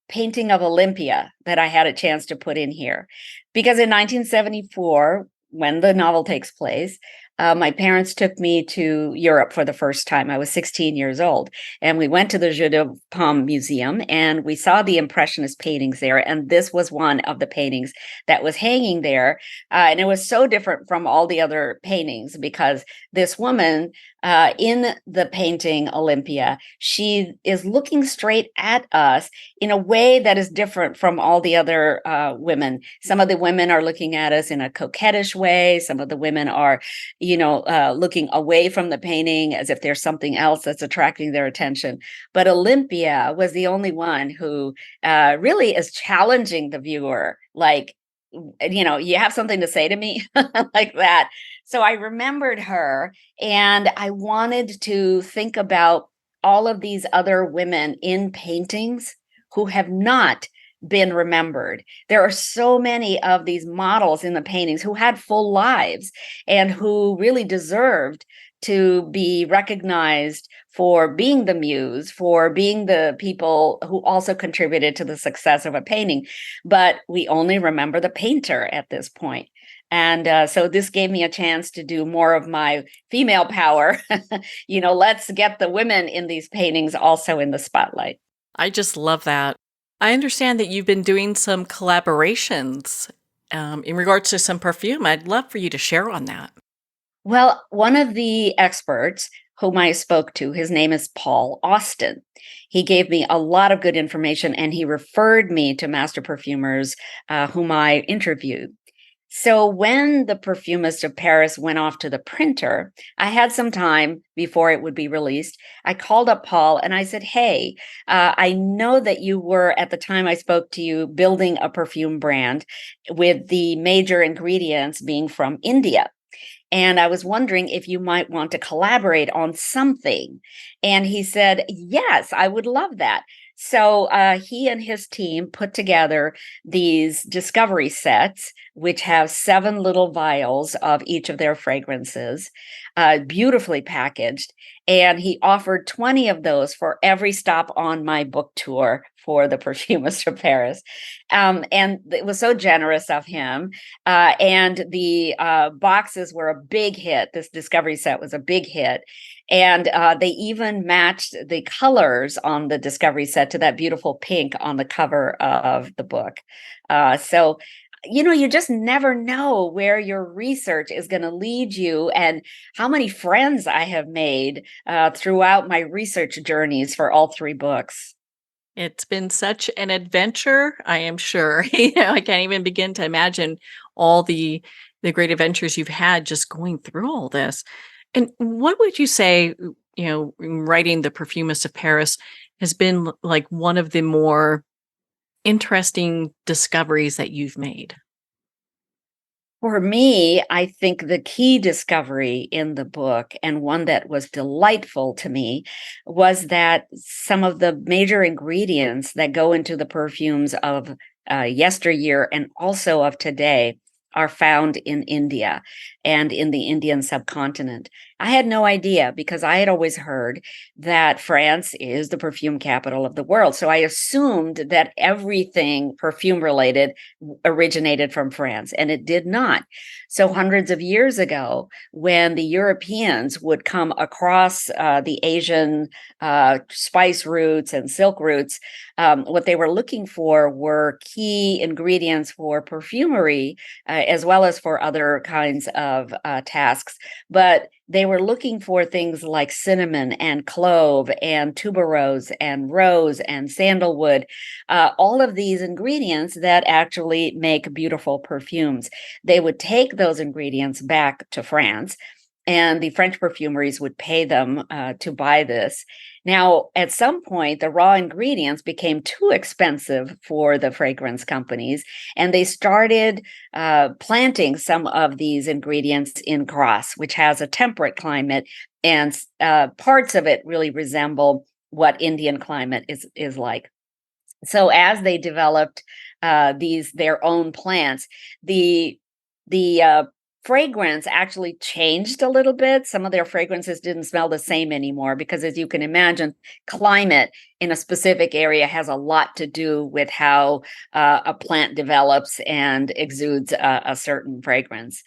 painting of Olympia that I had a chance to put in here, because in 1974, when the novel takes place, my parents took me to Europe for the first time. I was 16 years old, and we went to the Jeu de Paume Museum, and we saw the Impressionist paintings there. And this was one of the paintings that was hanging there. And it was so different from all the other paintings, because this woman in the painting Olympia, she is looking straight at us in a way that is different from all the other women. Some of the women are looking at us in a coquettish way. Some of the women are looking away from the painting as if there's something else that's attracting their attention. But Olympia was the only one who really is challenging the viewer, like, you have something to say to me, like that. So I remembered her, and I wanted to think about all of these other women in paintings who have not been remembered. There are so many of these models in the paintings who had full lives and who really deserved to be recognized for being the muse, for being the people who also contributed to the success of a painting. But we only remember the painter at this point. And so this gave me a chance to do more of my female power. Let's get the women in these paintings also in the spotlight. I just love that. I understand that you've been doing some collaborations in regards to some perfume. I'd love for you to share on that. Well, one of the experts whom I spoke to, his name is Paul Austin. He gave me a lot of good information, and he referred me to master perfumers whom I interviewed. So when the Perfumist of Paris went off to the printer, I had some time before it would be released. I called up Paul and I said, hey, I know that you were, at the time I spoke to you, building a perfume brand with the major ingredients being from India. And I was wondering if you might want to collaborate on something. And he said, yes, I would love that. So he and his team put together these discovery sets, which have 7 little vials of each of their fragrances, beautifully packaged. And he offered 20 of those for every stop on my book tour for the Perfumist of Paris. And it was so generous of him. And the boxes were a big hit. This discovery set was a big hit. And they even matched the colors on the discovery set to that beautiful pink on the cover of the book. So you just never know where your research is going to lead you, and how many friends I have made throughout my research journeys for all 3 books. It's been such an adventure, I am sure. I can't even begin to imagine all the great adventures you've had just going through all this. And what would you say, writing The Perfumist of Paris has been like one of the more interesting discoveries that you've made? For me, I think the key discovery in the book, and one that was delightful to me, was that some of the major ingredients that go into the perfumes of yesteryear and also of today are found in India and in the Indian subcontinent. I had no idea because I had always heard that France is the perfume capital of the world. So I assumed that everything perfume related originated from France, and it did not. So hundreds of years ago, when the Europeans would come across the Asian spice routes and silk routes, what they were looking for were key ingredients for perfumery, as well as for other kinds of tasks. But they were looking for things like cinnamon and clove and tuberose and rose and sandalwood, all of these ingredients that actually make beautiful perfumes. They would take those ingredients back to France, and the French perfumeries would pay them to buy this. Now, at some point, the raw ingredients became too expensive for the fragrance companies, and they started planting some of these ingredients in Grasse, which has a temperate climate, and parts of it really resemble what Indian climate is like. So as they developed their own plants, the fragrance actually changed a little bit. Some of their fragrances didn't smell the same anymore because, as you can imagine, climate in a specific area has a lot to do with how a plant develops and exudes a certain fragrance.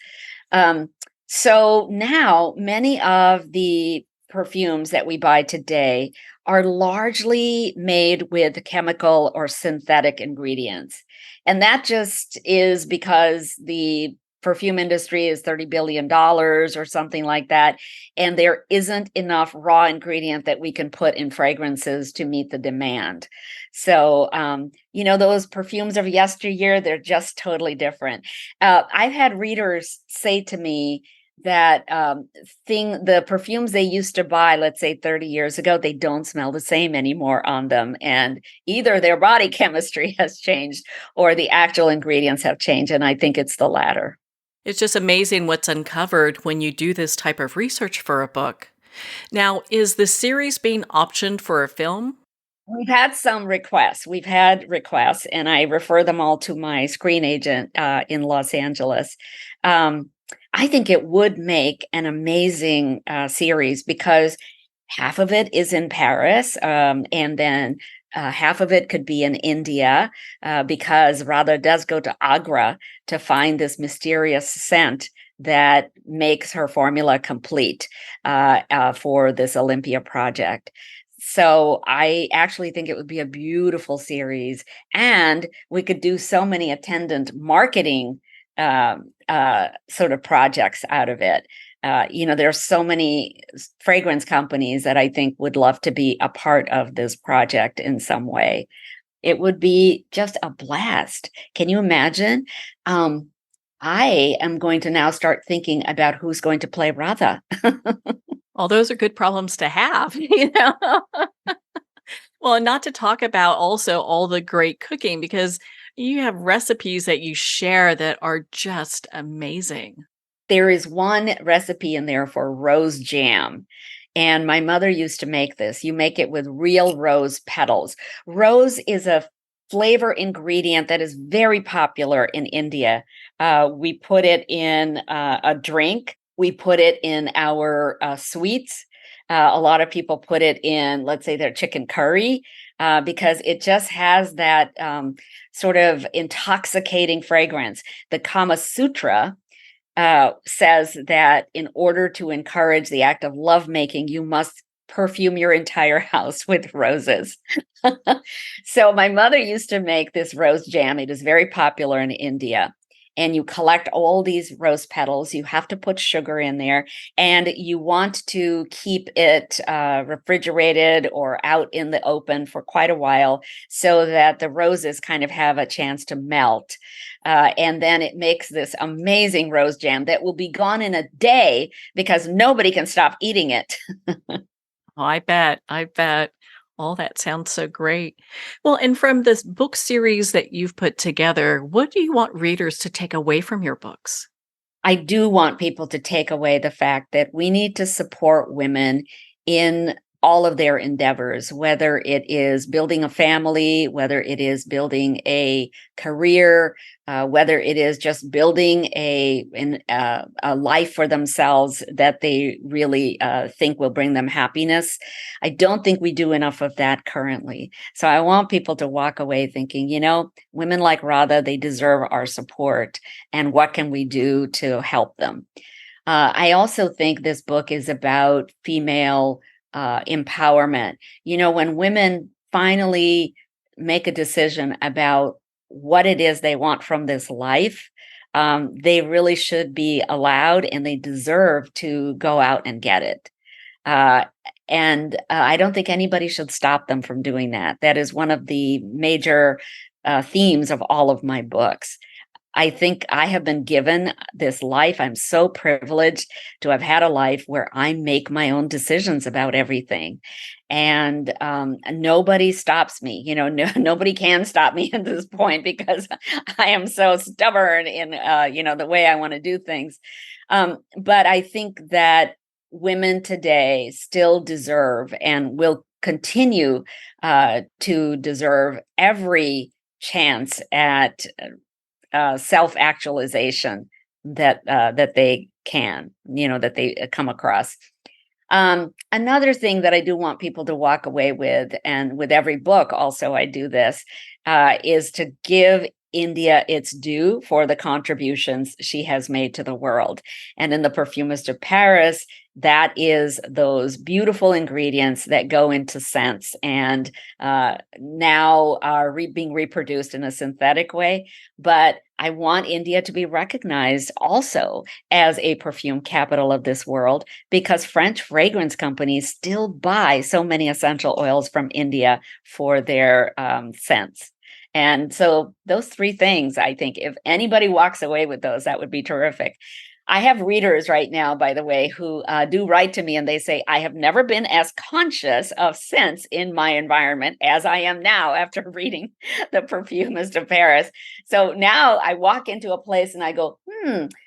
So now many of the perfumes that we buy today are largely made with chemical or synthetic ingredients. And that just is because the perfume industry is $30 billion or something like that. And there isn't enough raw ingredient that we can put in fragrances to meet the demand. So, those perfumes of yesteryear, they're just totally different. I've had readers say to me that the perfumes they used to buy, let's say 30 years ago, they don't smell the same anymore on them. And either their body chemistry has changed or the actual ingredients have changed. And I think it's the latter. It's just amazing what's uncovered when you do this type of research for a book. Now, is the series being optioned for a film? We've had some requests. And I refer them all to my screen agent in Los Angeles. I think it would make an amazing series because half of it is in Paris, and then half of it could be in India, because Radha does go to Agra to find this mysterious scent that makes her formula complete for this Olympia project. So I actually think it would be a beautiful series, and we could do so many attendant marketing sort of projects out of it. There's so many fragrance companies that I think would love to be a part of this project in some way. It would be just a blast. Can you imagine? I am going to now start thinking about who's going to play Radha. All those are good problems to have, Well, and not to talk about also all the great cooking, because you have recipes that you share that are just amazing. There is one recipe in there for rose jam. And my mother used to make this. You make it with real rose petals. Rose is a flavor ingredient that is very popular in India. We put it in a drink. We put it in our sweets. A lot of people put it in, let's say, their chicken curry, because it just has that sort of intoxicating fragrance. The Kama Sutra says that in order to encourage the act of lovemaking, you must perfume your entire house with roses. So my mother used to make this rose jam. It is very popular in India. And you collect all these rose petals. You have to put sugar in there, and you want to keep it refrigerated or out in the open for quite a while so that the roses kind of have a chance to melt. And then it makes this amazing rose jam that will be gone in a day because nobody can stop eating it. Oh, I bet. All that sounds so great. Well, and from this book series that you've put together, what do you want readers to take away from your books? I do want people to take away the fact that we need to support women in all of their endeavors, whether it is building a family, whether it is building a career, whether it is just building a life for themselves that they really think will bring them happiness. I don't think we do enough of that currently. So I want people to walk away thinking, women like Radha, they deserve our support. And what can we do to help them? I also think this book is about female empowerment. When women finally make a decision about what it is they want from this life, they really should be allowed and they deserve to go out and get it. And I don't think anybody should stop them from doing that. That is one of the major themes of all of my books. I think I have been given this life. I'm so privileged to have had a life where I make my own decisions about everything. And nobody stops me. Nobody can stop me at this point because I am so stubborn in, the way I want to do things. But I think that women today still deserve and will continue to deserve every chance at self-actualization that they can, that they come across. Another thing that I do want people to walk away with, and with every book also I do this, is to give India its due for the contributions she has made to the world. And in The Perfumist of Paris, that is those beautiful ingredients that go into scents and now are being reproduced in a synthetic way. But I want India to be recognized also as a perfume capital of this world, because French fragrance companies still buy so many essential oils from India for their scents. And so those three things, I think, if anybody walks away with those, that would be terrific. I have readers right now, by the way, who do write to me and they say, I have never been as conscious of scents in my environment as I am now after reading The Perfumist of Paris. So now I walk into a place and I go,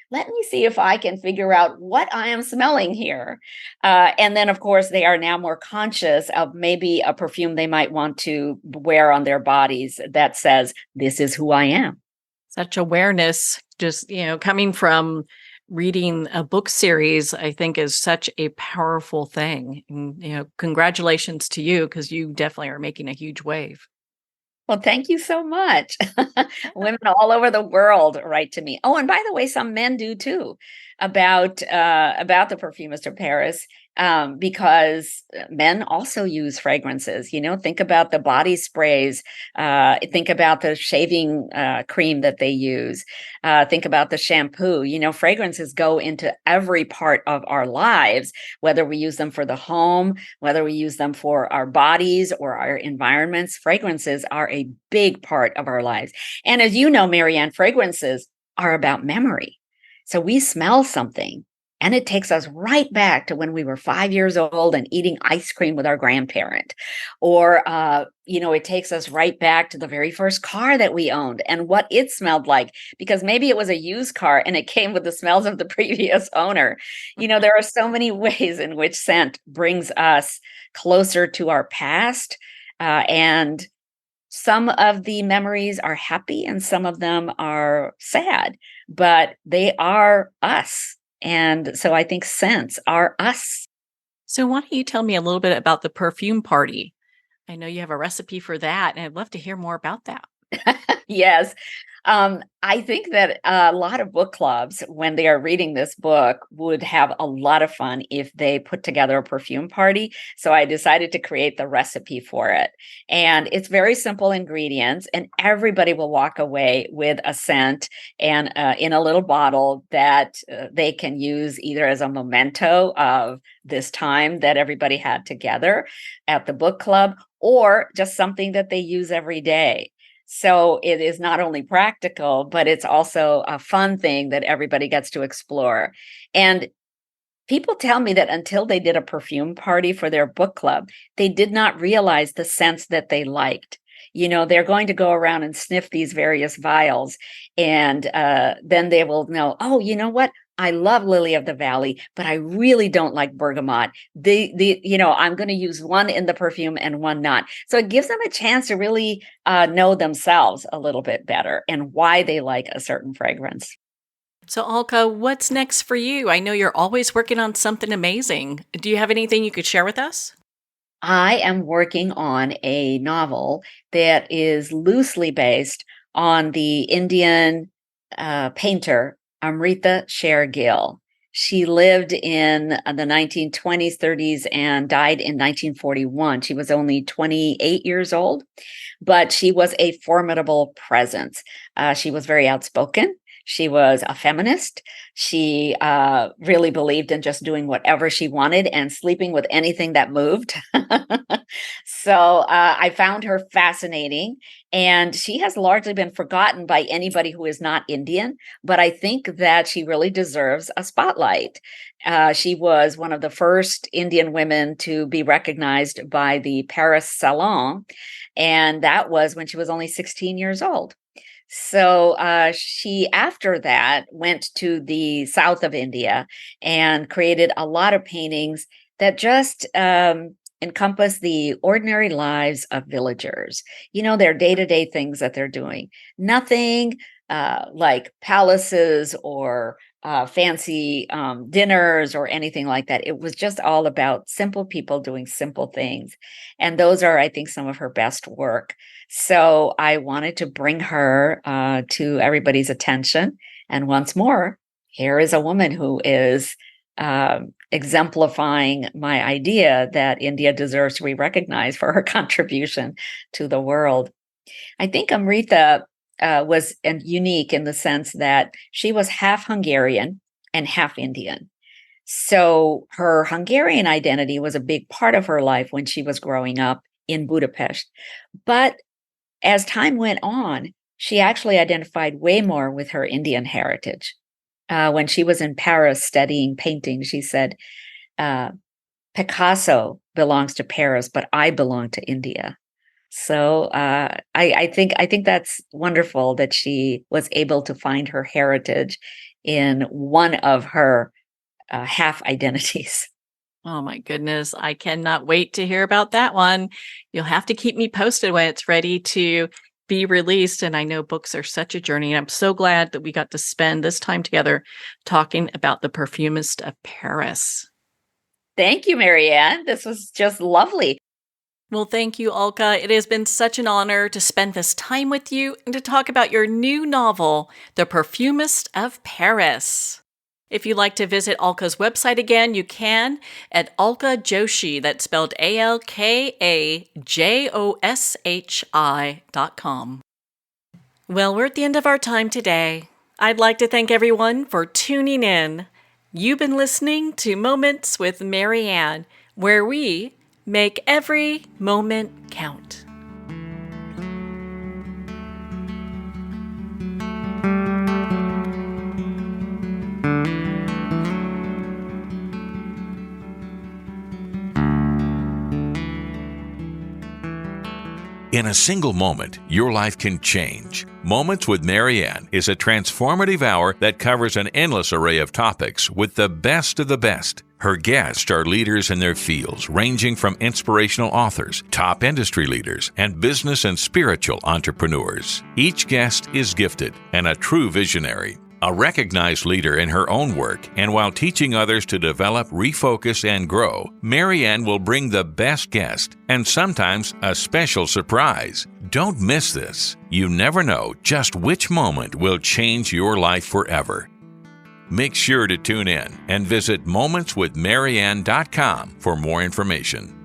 let me see if I can figure out what I am smelling here. And then, of course, they are now more conscious of maybe a perfume they might want to wear on their bodies that says, this is who I am. Such awareness, just, coming from reading a book series, I think is such a powerful thing. And, congratulations to you, because you definitely are making a huge wave. Well, thank you so much. Women all over the world write to me. Oh, and by the way, some men do too, about the Perfumist of Paris, because men also use fragrances. Think about the body sprays. Think about the shaving cream that they use. Think about the shampoo. Fragrances go into every part of our lives, whether we use them for the home, whether we use them for our bodies or our environments. Fragrances are a big part of our lives. And as you know, Marianne, fragrances are about memory. So we smell something and it takes us right back to when we were 5 years old and eating ice cream with our grandparent. Or, it takes us right back to the very first car that we owned and what it smelled like, because maybe it was a used car and it came with the smells of the previous owner. There are so many ways in which scent brings us closer to our past. And some of the memories are happy and some of them are sad, but they are us. And so I think scents are us. So why don't you tell me a little bit about the perfume party? I know you have a recipe for that, and I'd love to hear more about that. Yes. I think that a lot of book clubs, when they are reading this book, would have a lot of fun if they put together a perfume party. So I decided to create the recipe for it. And it's very simple ingredients, and everybody will walk away with a scent and in a little bottle that they can use either as a memento of this time that everybody had together at the book club, or just something that they use every day. So it is not only practical, but it's also a fun thing that everybody gets to explore. And people tell me that until they did a perfume party for their book club, they did not realize the scents that they liked. They're going to go around and sniff these various vials, and then they will know, oh, you know what? I love Lily of the Valley, but I really don't like bergamot. I'm going to use one in the perfume and one not. So it gives them a chance to really know themselves a little bit better and why they like a certain fragrance. So, Alka, what's next for you? I know you're always working on something amazing. Do you have anything you could share with us? I am working on a novel that is loosely based on the Indian painter Amrita Sher-Gill. She lived in the 1920s, 30s, and died in 1941. She was only 28 years old, but she was a formidable presence. She was very outspoken. She was a feminist. She really believed in just doing whatever she wanted and sleeping with anything that moved. So I found her fascinating. And she has largely been forgotten by anybody who is not Indian. But I think that she really deserves a spotlight. She was one of the first Indian women to be recognized by the Paris Salon. And that was when she was only 16 years old. So she, after that, went to the south of India and created a lot of paintings that just encompass the ordinary lives of villagers. Their day-to-day things that they're doing. Nothing like palaces or fancy dinners or anything like that. It was just all about simple people doing simple things. And those are, I think, some of her best work. So I wanted to bring her to everybody's attention. And once more, here is a woman who is exemplifying my idea that India deserves to be recognized for her contribution to the world. I think Amrita was unique in the sense that she was half Hungarian and half Indian. So her Hungarian identity was a big part of her life when she was growing up in Budapest. But as time went on, she actually identified way more with her Indian heritage. When she was in Paris studying painting, she said, Picasso belongs to Paris, but I belong to India. So I think that's wonderful that she was able to find her heritage in one of her half identities. Oh my goodness. I cannot wait to hear about that one. You'll have to keep me posted when it's ready to be released. And I know books are such a journey. And I'm so glad that we got to spend this time together talking about the Perfumist of Paris. Thank you, Marianne. This was just lovely. Well, thank you, Alka. It has been such an honor to spend this time with you and to talk about your new novel, The Perfumist of Paris. If you'd like to visit Alka's website again, you can at Alka Joshi, that's spelled ALKAJOSHI.com. Well, we're at the end of our time today. I'd like to thank everyone for tuning in. You've been listening to Moments with Marianne, where we make every moment count. In a single moment, your life can change. Moments with Marianne is a transformative hour that covers an endless array of topics with the best of the best. Her guests are leaders in their fields, ranging from inspirational authors, top industry leaders, and business and spiritual entrepreneurs. Each guest is gifted and a true visionary, a recognized leader in her own work, and while teaching others to develop, refocus, and grow, Marianne will bring the best guest and sometimes a special surprise. Don't miss this. You never know just which moment will change your life forever. Make sure to tune in and visit momentswithmarianne.com for more information.